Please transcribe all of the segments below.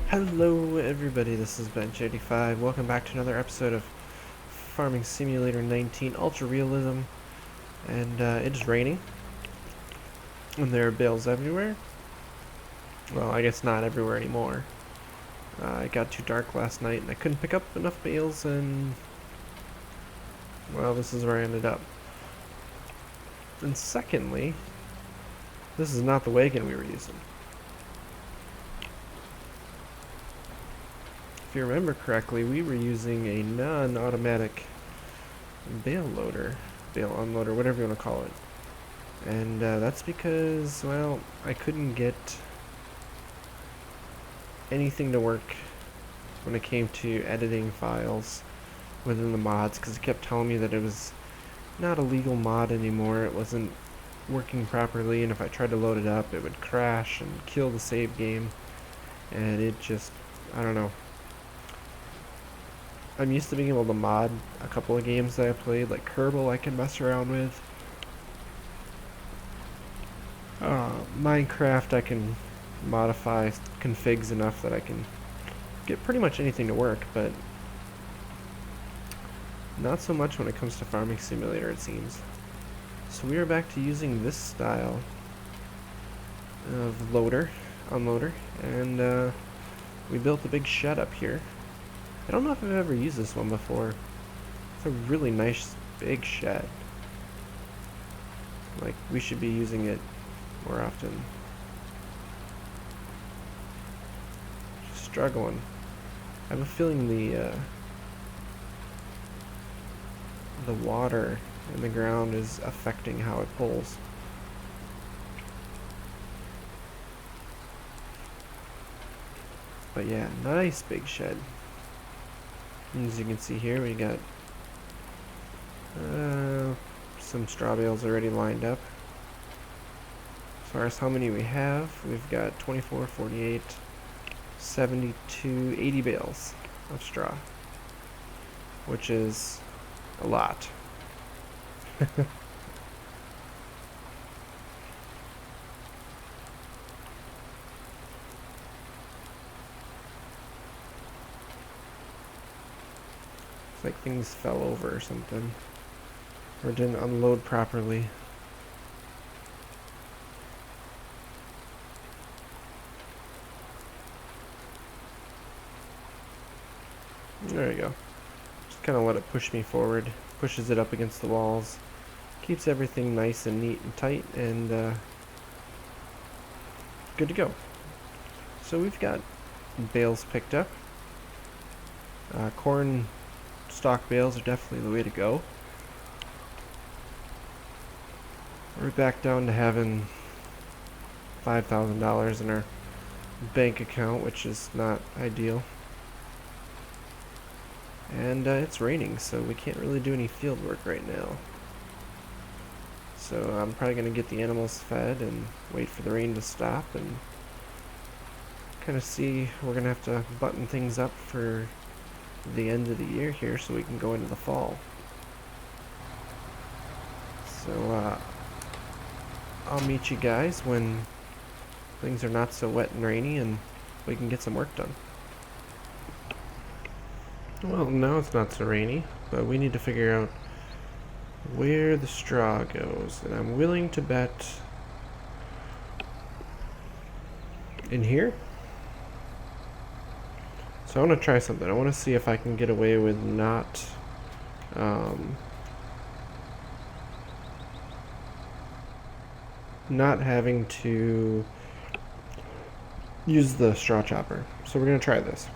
Hello everybody, this is Bench85. Welcome back to another episode of Farming Simulator 19 Ultra Realism. And it is raining. And there are bales everywhere. Well, I guess not everywhere anymore. It got too dark last night and I couldn't pick up enough bales, and well, this is where I ended up. And secondly, this is not the wagon we were using. If you remember correctly, we were using a non-automatic bale loader, bale unloader, whatever you want to call it. And that's because, well, I couldn't get anything to work when it came to editing files within the mods, because it kept telling me that it was not a legal mod anymore. It wasn't working properly, and if I tried to load it up, it would crash and kill the save game. And it just, I don't know. I'm used to being able to mod a couple of games that I played, like Kerbal I can mess around with. Minecraft I can modify configs enough that I can get pretty much anything to work, but not so much when it comes to Farming Simulator, it seems. So we are back to using this style of unloader, and we built a big shed up here. I don't know if I've ever used this one before. It's a really nice big shed. Like, we should be using it more often. Just struggling. I have a feeling the water in the ground is affecting how it pulls. But yeah, nice big shed. As you can see here, we got some straw bales already lined up. As far as how many we have, we've got 24, 48, 72, 80 bales of straw, which is a lot. It's like things fell over or something, or didn't unload properly. There we go. Just kind of let it push me forward, pushes it up against the walls, keeps everything nice and neat and tight, and good to go. So we've got bales picked up. Corn stock bales are definitely the way to go. We're back down to having $5,000 in our bank account, which is not ideal. And it's raining, so we can't really do any field work right now. So I'm probably going to get the animals fed and wait for the rain to stop and kind of see. We're going to have to button things up for the end of the year here so we can go into the fall. So I'll meet you guys when things are not so wet and rainy and we can get some work done. Well, now it's not so rainy, but we need to figure out where the straw goes, and I'm willing to bet in here. So I want to try something. I want to see if I can get away with not having to use the straw chopper. So we're going to try this.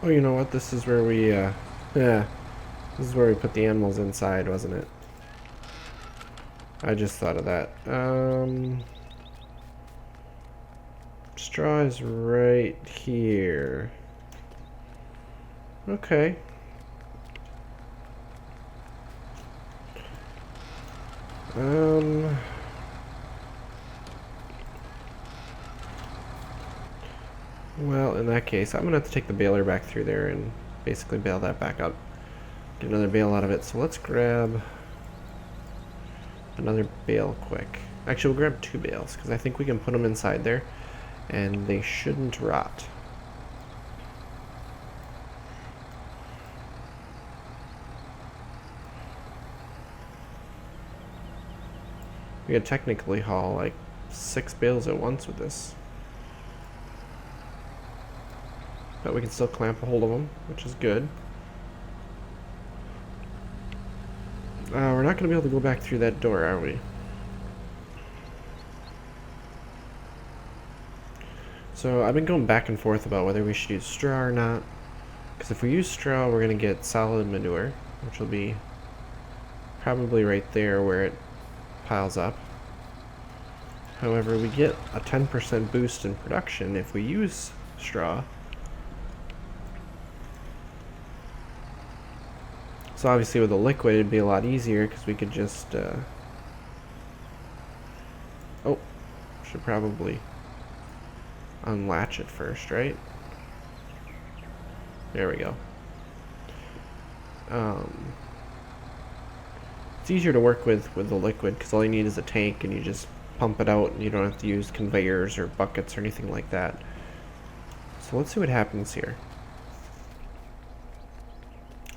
Oh, you know what? This is where we, yeah, this is where we put the animals inside, wasn't it? I just thought of that. Straw is right here. Okay. Well, in that case, I'm gonna have to take the baler back through there and basically bale that back up. Get another bale out of it. So let's grab another bale quick. Actually, we'll grab 2 bales, because I think we can put them inside there, and they shouldn't rot. We could technically haul like 6 bales at once with this. But we can still clamp a hold of them, which is good. We're not going to be able to go back through that door, are we? So I've been going back and forth about whether we should use straw or not. Because if we use straw, we're going to get solid manure, which will be probably right there where it piles up. However, we get a 10% boost in production if we use straw. So obviously with a liquid it'd be a lot easier because we could just oh, should probably unlatch it first, right? There we go. It's easier to work with the liquid because all you need is a tank and you just pump it out and you don't have to use conveyors or buckets or anything like that. So let's see what happens here.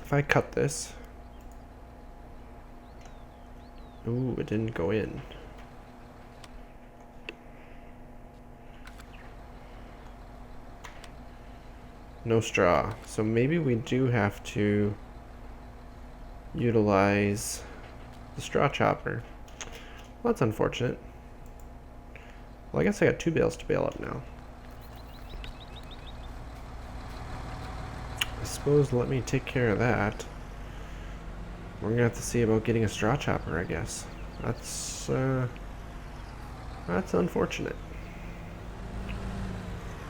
If I cut this, ooh, it didn't go in. No straw. So maybe we do have to utilize the straw chopper. Well, that's unfortunate. Well, I guess I got 2 bales to bale up now. I suppose let me take care of that. We're gonna have to see about getting a straw chopper, I guess. That's unfortunate.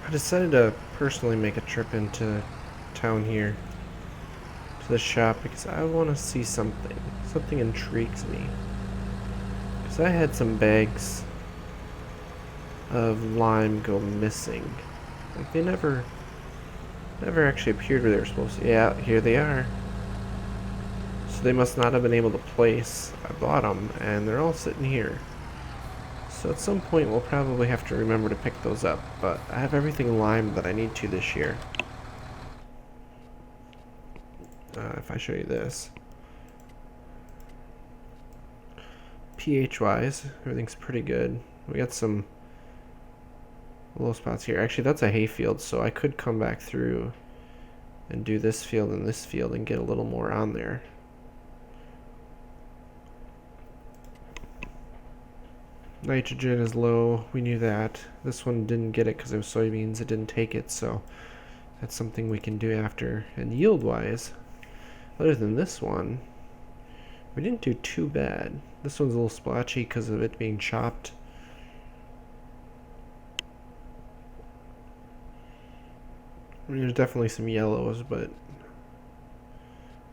I decided to personally make a trip into town here to the shop because I want to see something. Something intrigues me. Because I had some bags of lime go missing. Like they never actually appeared where they were supposed to. Yeah, here they are. So they must not have been able to place. I bought them, and they're all sitting here. So at some point we'll probably have to remember to pick those up, but I have everything limed that I need to this year. If I show you this. pH wise, everything's pretty good. We got some low spots here. Actually, that's a hay field, so I could come back through and do this field and this field and get a little more on there. Nitrogen is low, we knew that. This one didn't get it because it was soybeans, it didn't take it, so that's something we can do after. And yield wise, other than this one, we didn't do too bad. This one's a little splotchy because of it being chopped. I mean, there's definitely some yellows, but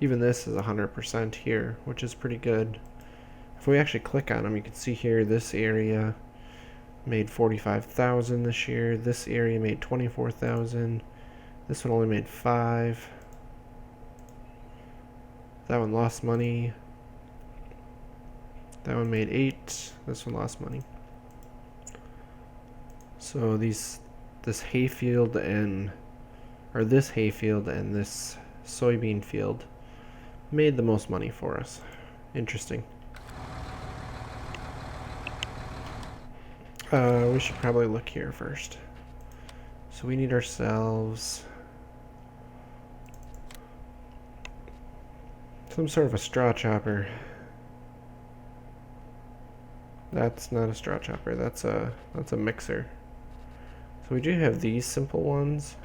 even this is 100% here, which is pretty good. If we actually click on them, you can see here this area made 45,000 this year. This area made 24,000. This one only made 5. That one lost money. That one made 8. This one lost money. So this hayfield and this hayfield and this soybean field made the most money for us. Interesting. We should probably look here first. So we need ourselves some sort of a straw chopper. That's not a straw chopper, that's a mixer. So we do have these simple ones.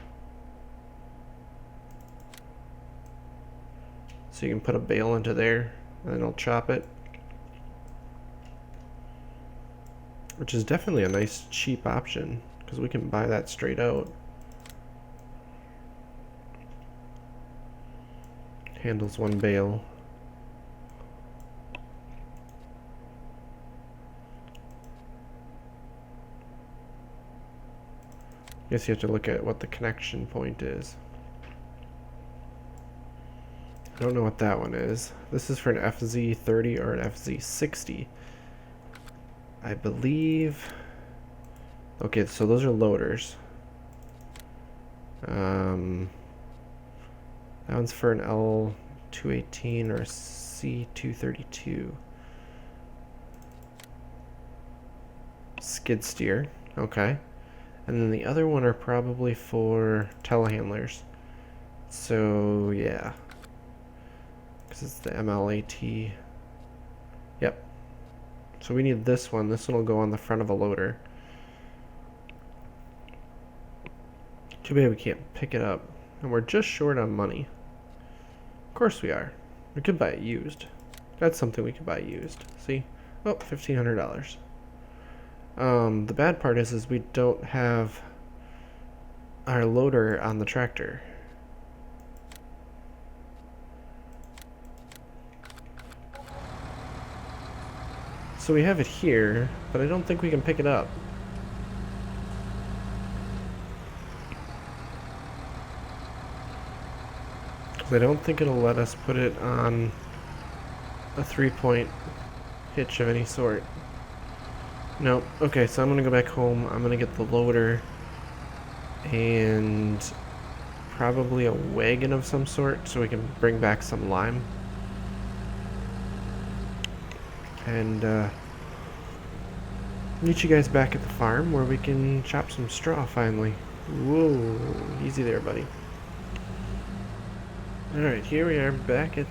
So you can put a bale into there and then it'll chop it. Which is definitely a nice cheap option because we can buy that straight out. Handles 1 bale. Guess you have to look at what the connection point is. I don't know what that one is. This is for an FZ30 or an FZ60. I believe... Okay, so those are loaders. That one's for an L218 or a C232. Skid steer. Okay. And then the other one are probably for telehandlers. So, yeah. Because it's the MLAT. Yep. So we need this one. This one will go on the front of a loader. Too bad we can't pick it up. And we're just short on money. Of course we are. We could buy it used. That's something we could buy used. See? Oh, $1,500. The bad part is we don't have our loader on the tractor. So we have it here, but I don't think we can pick it up. Because I don't think it'll let us put it on a 3-point hitch of any sort. Nope. Okay, so I'm gonna go back home. I'm gonna get the loader and probably a wagon of some sort so we can bring back some lime. And meet you guys back at the farm where we can chop some straw finally. Whoa, easy there, buddy. Alright, here we are back at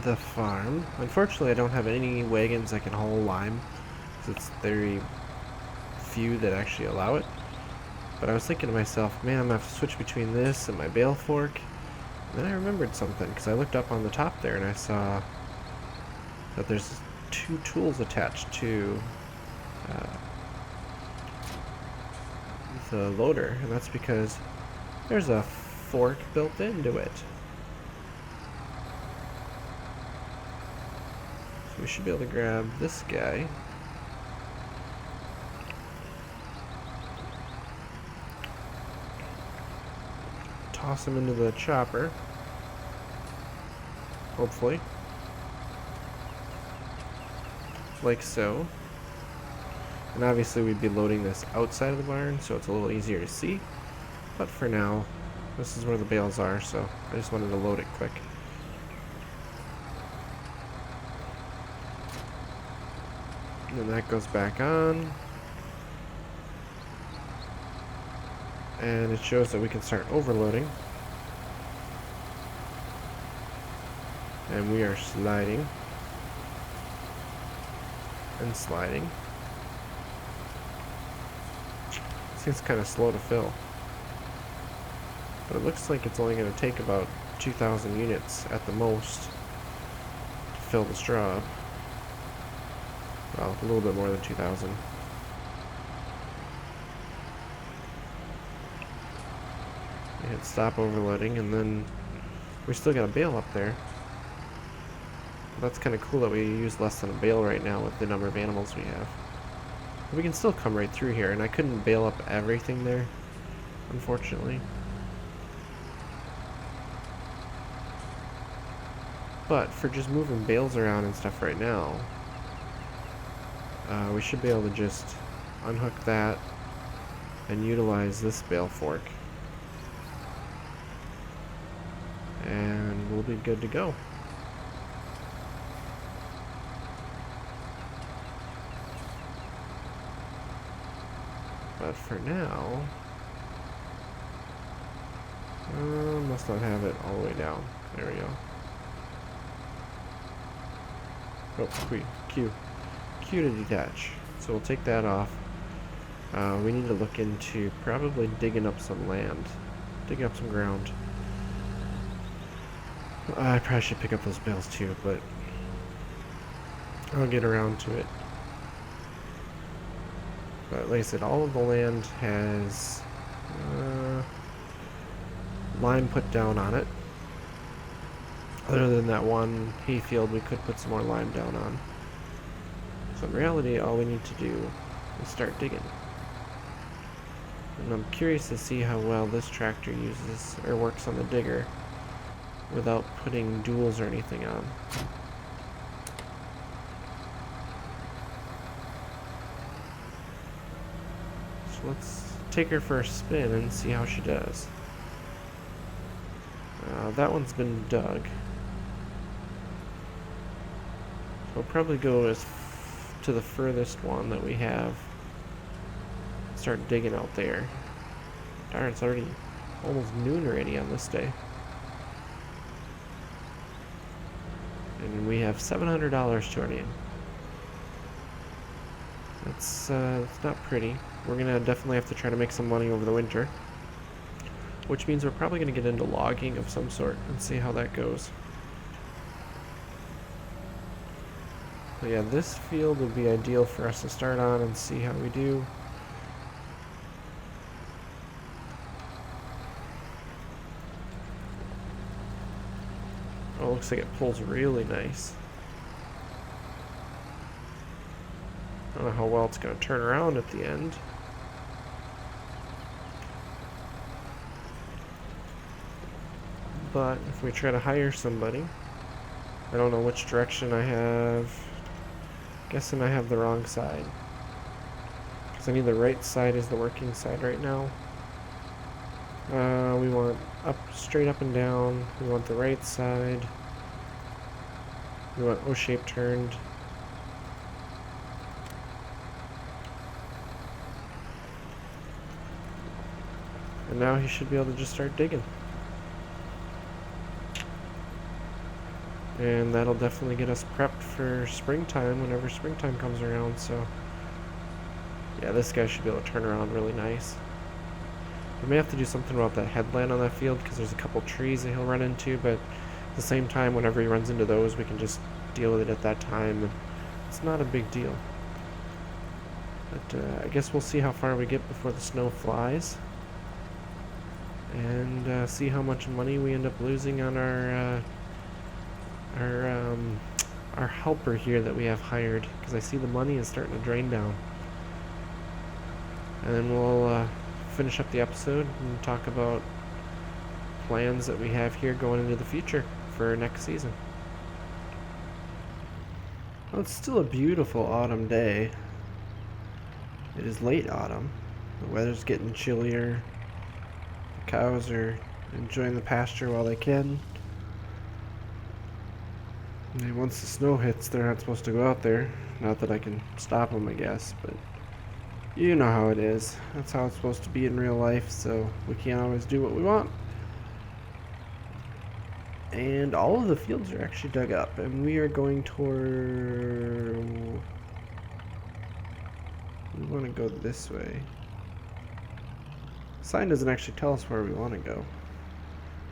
the farm. Unfortunately, I don't have any wagons that can haul lime. It's very few that actually allow it. But I was thinking to myself, man, I'm going to have to switch between this and my bale fork. And then I remembered something, because I looked up on the top there and I saw that there's 2 tools attached to the loader, and that's because there's a fork built into it. So we should be able to grab this guy. Toss him into the chopper. Hopefully. Like so. And obviously we'd be loading this outside of the barn, so it's a little easier to see. But for now, this is where the bales are, so I just wanted to load it quick. And then that goes back on. And it shows that we can start overloading. And we are sliding. And sliding. This thing's kind of slow to fill. But it looks like it's only going to take about 2,000 units at the most to fill the straw up. Well, a little bit more than 2,000. Hit stop overloading, and then we still got a bale up there. That's kind of cool that we use less than a bale right now with the number of animals we have. But we can still come right through here, and I couldn't bale up everything there, unfortunately. But for just moving bales around and stuff right now, we should be able to just unhook that and utilize this bale fork. And we'll be good to go. But for now, must not have it all the way down. There we go. Oh, Q to detach. So we'll take that off. We need to look into probably digging up some land, digging up some ground. I probably should pick up those bales too, but I'll get around to it. But like I said, all of the land has lime put down on it. Other than that one hayfield we could put some more lime down on. So in reality, all we need to do is start digging. And I'm curious to see how well this tractor uses or works on the digger without putting duals or anything on. let's take her for a spin and see how she does. That one's been dug. So we'll probably go to the furthest one that we have. Start digging out there. Darn, it's already almost noon already on this day. And we have $700 to our name. That's not pretty. We're gonna definitely have to try to make some money over the winter. Which means we're probably gonna get into logging of some sort and see how that goes. But yeah, this field would be ideal for us to start on and see how we do. Oh, looks like it pulls really nice. I don't know how well it's going to turn around at the end. But if we try to hire somebody, I don't know which direction I have. Guessing I have the wrong side. Because I need the right side is the working side right now. We want straight up and down. We want the right side. We want O-shape turned. And now he should be able to just start digging. And that'll definitely get us prepped for springtime whenever springtime comes around, so yeah, this guy should be able to turn around really nice. We may have to do something about that headland on that field because there's a couple trees that he'll run into, but at the same time, whenever he runs into those, we can just deal with it at that time, and it's not a big deal. But I guess we'll see how far we get before the snow flies, and see how much money we end up losing on our helper here that we have hired, because I see the money is starting to drain down. And then we'll finish up the episode and talk about plans that we have here going into the future for next season. Well, it's still a beautiful autumn day. It is late autumn. The weather's getting chillier. The cows are enjoying the pasture while they can. And once the snow hits, they're not supposed to go out there. Not that I can stop them, I guess, but you know how it is. That's how it's supposed to be in real life, so we can't always do what we want. And all of the fields are actually dug up, and we are going toward... We want to go this way. The sign doesn't actually tell us where we want to go,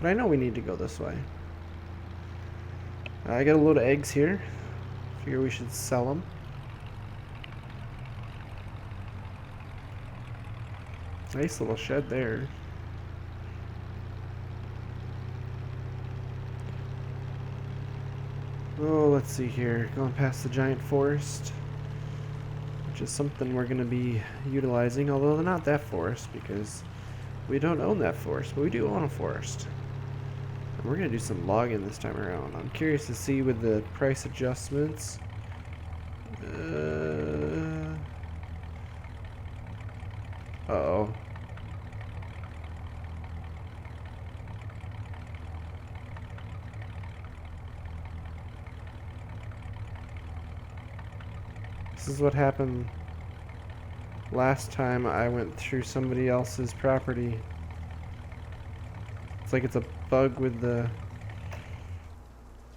but I know we need to go this way. I got a load of eggs here. Figure we should sell them. Nice little shed there. Oh, let's see here. Going past the giant forest, which is something we're going to be utilizing, although not that forest, because we don't own that forest, but we do own a forest. And we're going to do some logging this time around. I'm curious to see with the price adjustments. Uh-oh. This is what happened last time I went through somebody else's property. It's like it's a bug with the...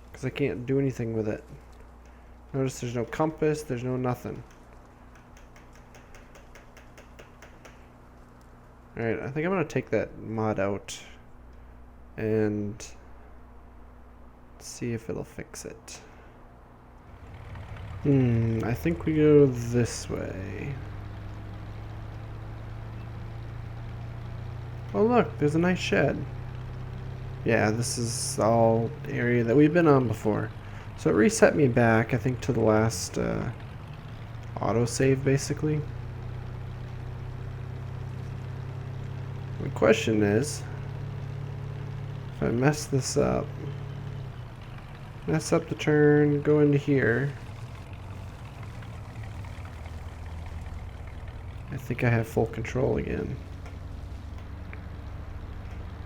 because I can't do anything with it. Notice there's no compass, there's no nothing. Alright, I think I'm going to take that mod out and see if it'll fix it. I think we go this way. Oh look, there's a nice shed. Yeah, this is all area that we've been on before. So it reset me back, I think, to the last autosave, basically. The question is, if I mess this up, mess up the turn, go into here, I think I have full control again.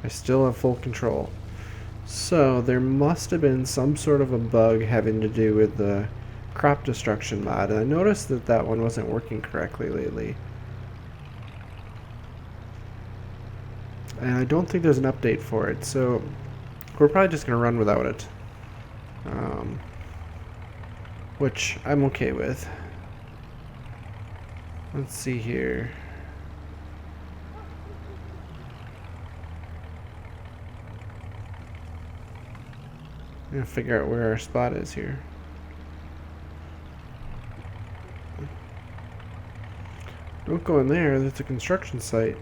I still have full control. So there must have been some sort of a bug having to do with the crop destruction mod. And I noticed that that one wasn't working correctly lately. And I don't think there's an update for it, so we're probably just going to run without it. Which I'm okay with. Let's see here. I'm going to figure out where our spot is here. Don't go in there, that's a construction site.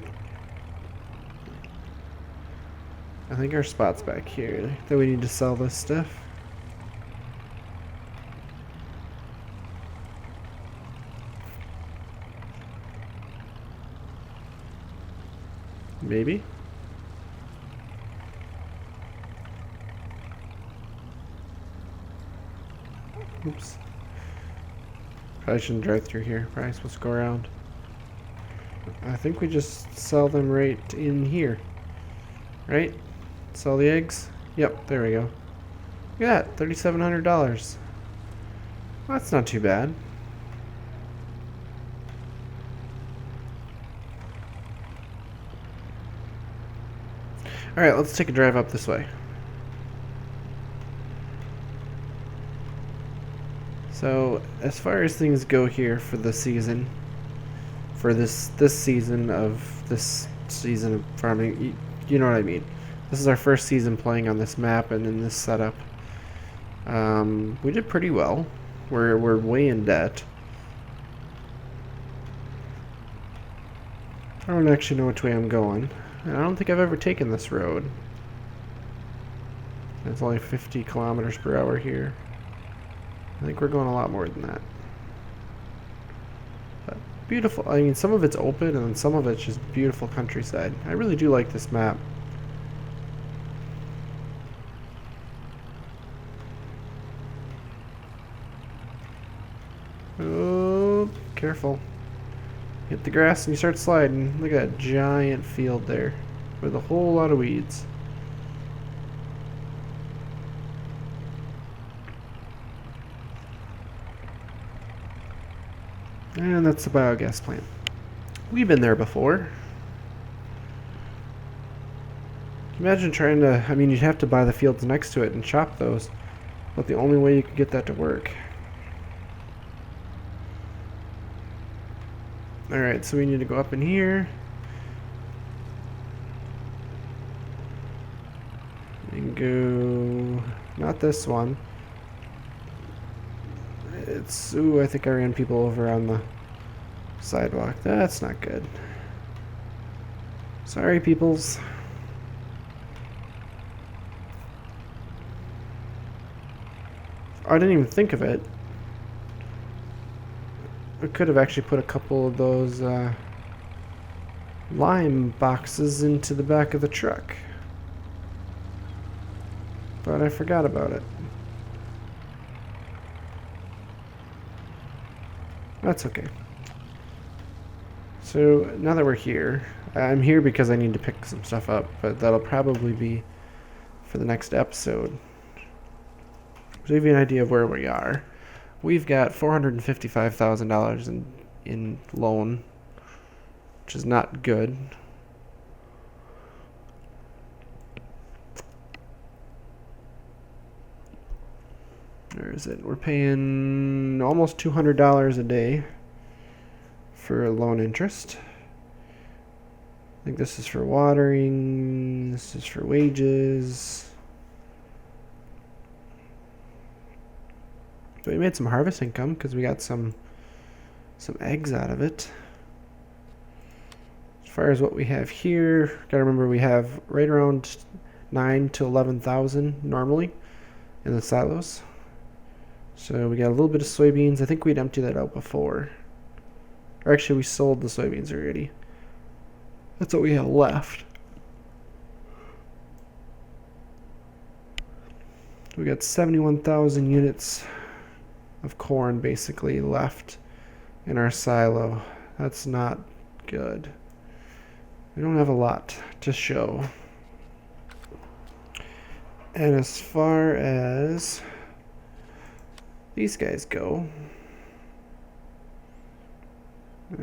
I think our spot's back here, that we need to sell this stuff. Maybe. Oops. Probably shouldn't drive through here. Probably supposed to go around. I think we just sell them right in here. Right? Sell the eggs? Yep, there we go. Look at that, $3,700. That's not too bad. Alright, let's take a drive up this way. So, as far as things go here for the season, for this season of farming, you know what I mean. This is our first season playing on this map and in this setup. We did pretty well. We're way in debt. I don't actually know which way I'm going. I don't think I've ever taken this road. It's only 50 kilometers per hour here. I think we're going a lot more than that. But beautiful. I mean, some of it's open and some of it's just beautiful countryside. I really do like this map. Oh, careful. Hit the grass and you start sliding. Look at that giant field there with a whole lot of weeds. And that's the biogas plant. We've been there before. Imagine trying to, I mean, you'd have to buy the fields next to it and chop those, but the only way you could get that to work. Alright, so we need to go up in here. And go, not this one. It's, ooh, I think I ran people over on the sidewalk. That's not good. Sorry, peoples. I didn't even think of it. I could have actually put a couple of those lime boxes into the back of the truck. But I forgot about it. That's okay. So now that we're here, I'm here because I need to pick some stuff up, but that'll probably be for the next episode. To give you an idea of where we are, we've got $455,000 in loan, which is not good. Where is it? We're paying almost $200 a day for loan interest. I think this is for watering, this is for wages. But we made some harvest income because we got some eggs out of it. As far as what we have here, gotta remember we have right around 9 to 11,000 normally in the silos. So we got a little bit of soybeans. I think we'd empty that out before. Or actually, we sold the soybeans already. That's what we have left. We got 71,000 units of corn basically left in our silo. That's not good. We don't have a lot to show. And as far as these guys go,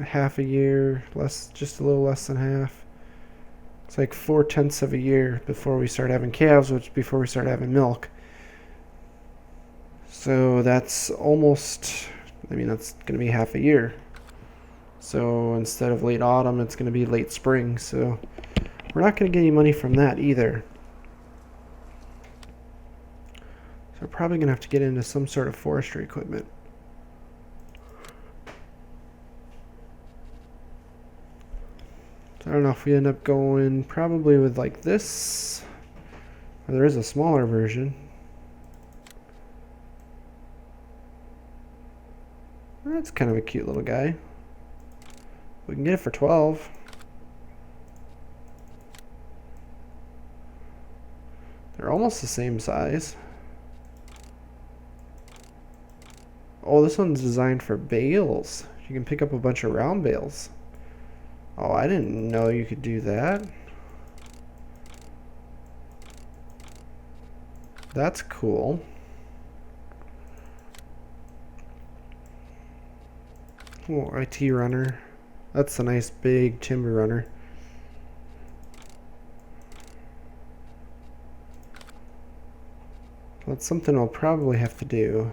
half a year, just a little less than half. It's like 4/10 of a year before we start having calves, which before we start having milk. So that's almost, that's going to be half a year. So instead of late autumn, it's going to be late spring. So we're not going to get any money from that either. So we're probably going to have to get into some sort of forestry equipment. So I don't know if we end up going probably with like this, or there is a smaller version. That's kind of a cute little guy. We can get it for 12. They're almost the same size. Oh, this one's designed for bales. You can pick up a bunch of round bales. Oh, I didn't know you could do that. That's cool. Oh, IT runner. That's a nice big timber runner. That's something I'll probably have to do.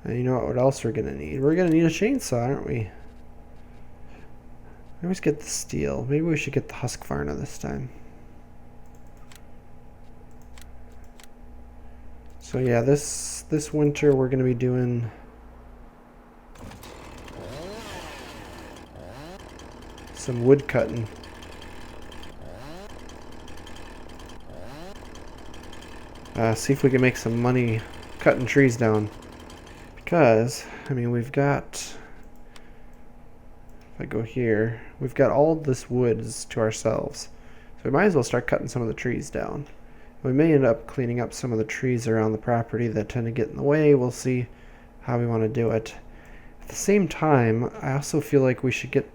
And you know what else we're gonna need? We're gonna need a chainsaw, aren't we? I always get the steel. Maybe we should get the Husqvarna this time. So yeah, this winter we're gonna be doing some wood cutting. See if we can make some money cutting trees down. Because, we've got, if I go here, we've got all this woods to ourselves. So we might as well start cutting some of the trees down. We may end up cleaning up some of the trees around the property that tend to get in the way. We'll see how we want to do it. At the same time, I also feel like we should get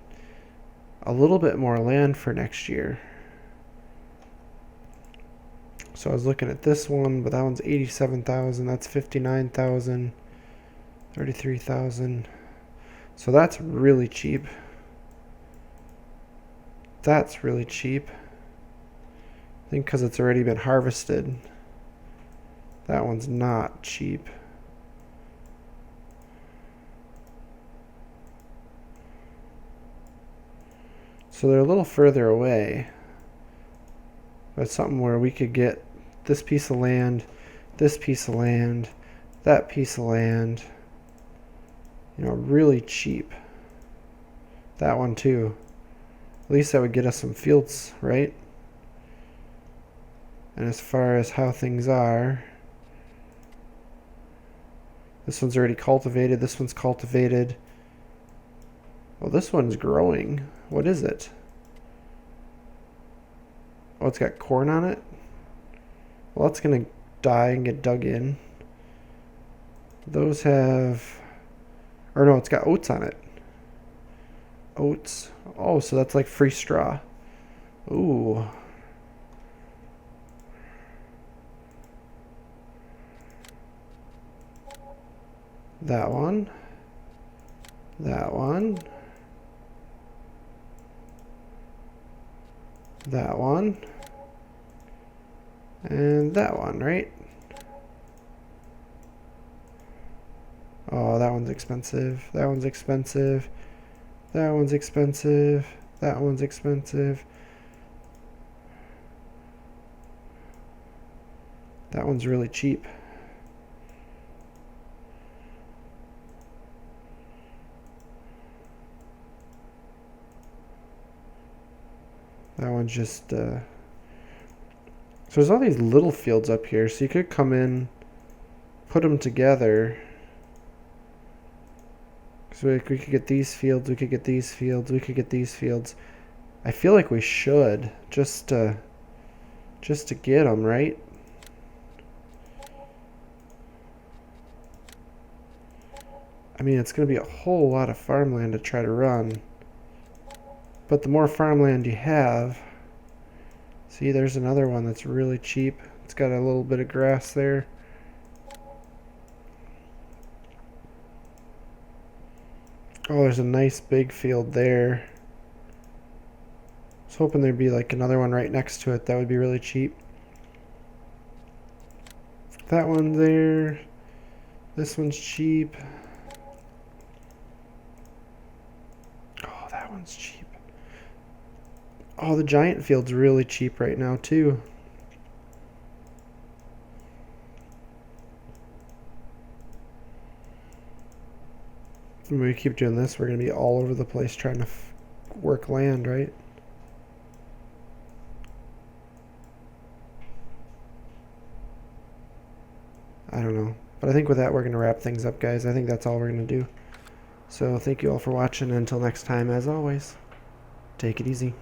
a little bit more land for next year. So I was looking at this one, but that one's 87,000. That's 59,000. 33,000. So that's really cheap. That's really cheap. I think because it's already been harvested. That one's not cheap. So they're a little further away. But something where we could get this piece of land, this piece of land, that piece of land, really cheap. That one too. At least that would get us some fields, right? And as far as how things are, this one's already cultivated, this one's cultivated. Well, this one's growing. What is it? Oh, it's got corn on it? Well, that's gonna die and get dug in. Those have, or no, it's got oats on it. Oats. Oh, so that's like free straw. Ooh. That one. That one. That one. And that one, right? Oh, that one's expensive. That one's expensive. That one's expensive. That one's expensive. That one's really cheap. That one's just, so there's all these little fields up here, so you could come in, put them together. So we could get these fields, we could get these fields, we could get these fields. I feel like we should, just to get them, right? It's going to be a whole lot of farmland to try to run. But the more farmland you have, see, there's another one that's really cheap. It's got a little bit of grass there. Oh, there's a nice big field there. I was hoping there'd be like another one right next to it. That would be really cheap. That one there. This one's cheap. Oh, that one's cheap. Oh, the giant field's really cheap right now too. When we keep doing this, we're going to be all over the place trying to work land, right? I don't know. But I think with that, we're going to wrap things up, guys. I think that's all we're going to do. So thank you all for watching. And until next time, as always, take it easy.